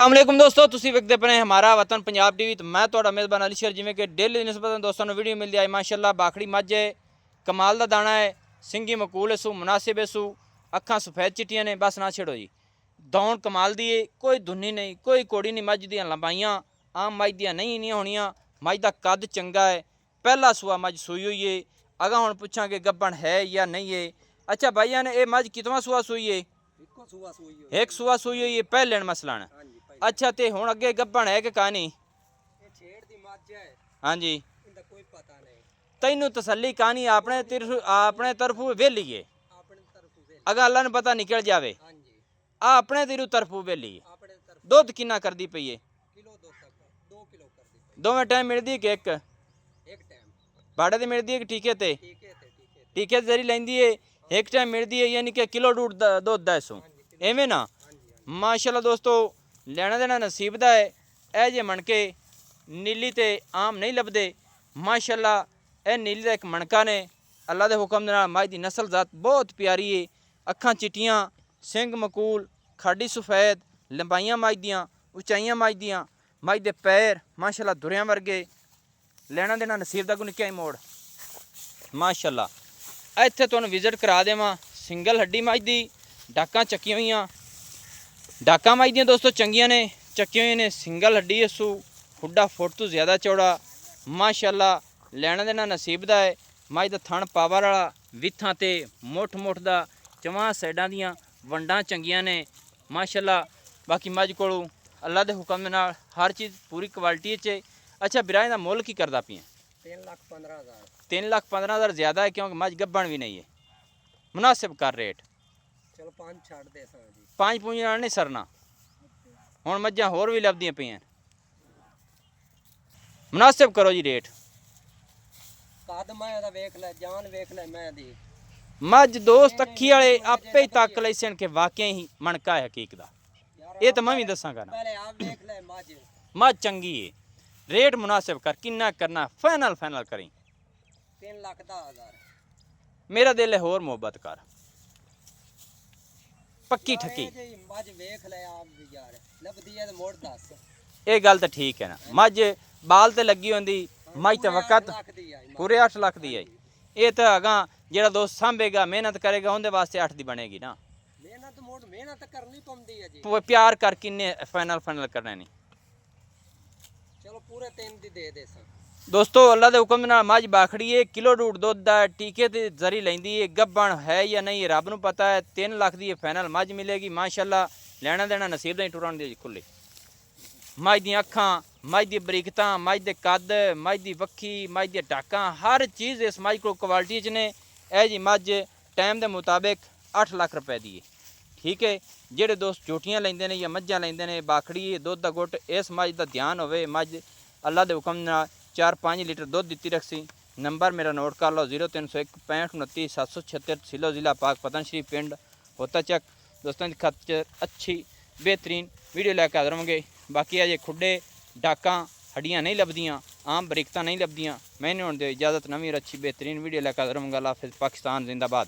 अस्सलाम दोस्तों, तुसी वेखदे पे हमारा वतन पंजाब टीवी। तो मैं तुहाडा मेज़बान अली शेर। जिवें कि डेली निस्बतन दोस्तों वीडियो मिलती है माशाअल्लाह। बाखड़ी मझ है, कमाल का दाना है, सिंगी मकूल है, सू मुनासिब है, सू अखां सफेद चिट्टियां ने। बस ना छेड़ो जी, दौड़ कमाल दी है, कोई धुनी नहीं, कोई कोड़ी नहीं। मझ दियां लंबाइयां आम मझ दियां नहीं होनियां। मझ का कद चंगा है, पहला सूआ मझ सूई हुई है। अगा हुण पुछां कि गब्बन है या नहीं है। अच्छा भाईया ने ये मझ कितवां सूआ सूई है? एक सूआ सूई हुई है, पहले मसला है। अच्छा ते हुण अगे गब्बन है कि कहानी? हाँ जी, तैनू तसल्ली कहानी अपने तरफों वेली है। अगर अल्लाह ने पता निकल जावे आ अपने तेरू तरफों वेली है। दुध किन्ना करदी पई है? दोवें टाइम मिलदी है कि एक बाड़े ते मिलदी है कि टीके ते? टीके जरी लैंदी है, एक टाइम मिलदी है, यानी कि किलो दूध दुध है सो एवें ना। माशाअल्लाह दोस्तों, लेना देना नसीब दा है। ए जे मणके नीली ते आम नहीं लभदे। माशाअल्लाह ए नीली दा एक मणका ने अल्लाह दे हुक्म दे नाल मझ दी नस्ल जात बहुत प्यारी है। अखां चिट्टियां, सिंग मकूल, खाडी सफेद, लंबाइयां मझ दियां, उचाइयां मझ दियां। मझ दे पैर माशाअल्लाह दुरियां वर्गे। लेना देना नसीब दा कोई निक्का मोड़। माशाअल्लाह इत्थे तुहानूं विजिट करा देवां। सिंगल हड्डी मझ दी, डाकां चक्कियां होईयां। डाकां मझ दियां दोस्तों चंगियां ने, चक्कियां होईयां ने। सिंगल हड्डी इसू खुड्डा फुट तो ज़्यादा चौड़ा। माशाअल्लाह लेना देना नसीब दा है। मझ दा थण पावर वाला, विथां ते मुठ मुठ दा, चवां साइडां दियां वंडां चंगियां ने। माशाअल्लाह बाकी मझ कोलों अल्लाह दे हुक्म दे नाल हर चीज़ पूरी क्वालिटी च। अच्छा बिराए दा मुल की करदा पिया? 3,15,000। 3,15,000 ज़्यादा है क्योंकि मझ गब्बन भी नहीं है। मुनासिब कर रेट। चलो 5 छड़ दे सा जी। 5 पूंजी नाल नहीं सरना। हुण मझां होर भी लभदियां पियां, मुनासिब करो जी रेट। कद मैं दा वेख ले, जान वेख ले मैं दी। मझ दोस्त अखी वाले आपे ही तक लई सन कि वाकई ही मणका है हकीक दा। ये तो मैं भी दसांगा ना। पहले आप देख ले मझ। मझ चंगी है, रेट मुनासिब कर। किन्ना करना? फाइनल करी। 3,10,000। मेरा दिल है होर मोहब्बत कर, पक्की ठकी। मझ वेख ले आप भी यार, लभदी है तो मोड़ दस। ये गल तो ठीक है ना। मझ बाल ते लगी होंदी, मझ तो वक़्त पूरे 8 लाख दी आई। ये तो अगां जेड़ा दोस्त सांभेगा, मेहनत करेगा, उनके वास्ते 8 दी बनेगी ना। मेहनत करनी पौंदी है जी। प्यार कर किन्ने फाइनल करना नहीं। चलो पूरे 3 दी दे सा दोस्तों अल्लाह के हुक्म नाल मझ बाखड़ी है, किलो दूध दुध है, टीके ते जरी लैंदी है। गब्बन है या नहीं रब नूं पता है। 3 लाख दी फाइनल मझ मिलेगी। माशाअल्लाह लेना देना नसीब दा टुरन दी खुली। मझ दी अखां, मझ दी बरीकतां, मझ दे कद, मझ दी वक्खी, मझ दी डाकां, हर चीज़ इस मझ को क्वालिटी च ने। ए जी मझ टाइम के मुताबिक 8 लाख रुपए दी है। ठीक है, जेडे दोस्त झोटियां लेंदे ने या मझां लेंदे ने, बाखड़ी दुध का गुट इस मझ का ध्यान होवे। मझ अल्लाह के हुक्म नाल 4-5 लीटर दुध दिती रखसी। नंबर मेरा नोट कर लो 0301 65 29 776, तहसील ज़िला पाक पतन शरीफ, पिंड होता चक। दोस्तों की खातर अच्छी बेहतरीन वीडियो लैके हाजिर होंगे। बाकी अजे खुडे डाकां हड्डियां नहीं लभदियां, आम बरीकतां नहीं लभदियां। मैंने होने दो इजाज़त, नवीं और अच्छी बेहतरीन वीडियो लैके हाजिर होंगे। अल्लाह हाफिज़। पाकिस्तान जिंदाबाद।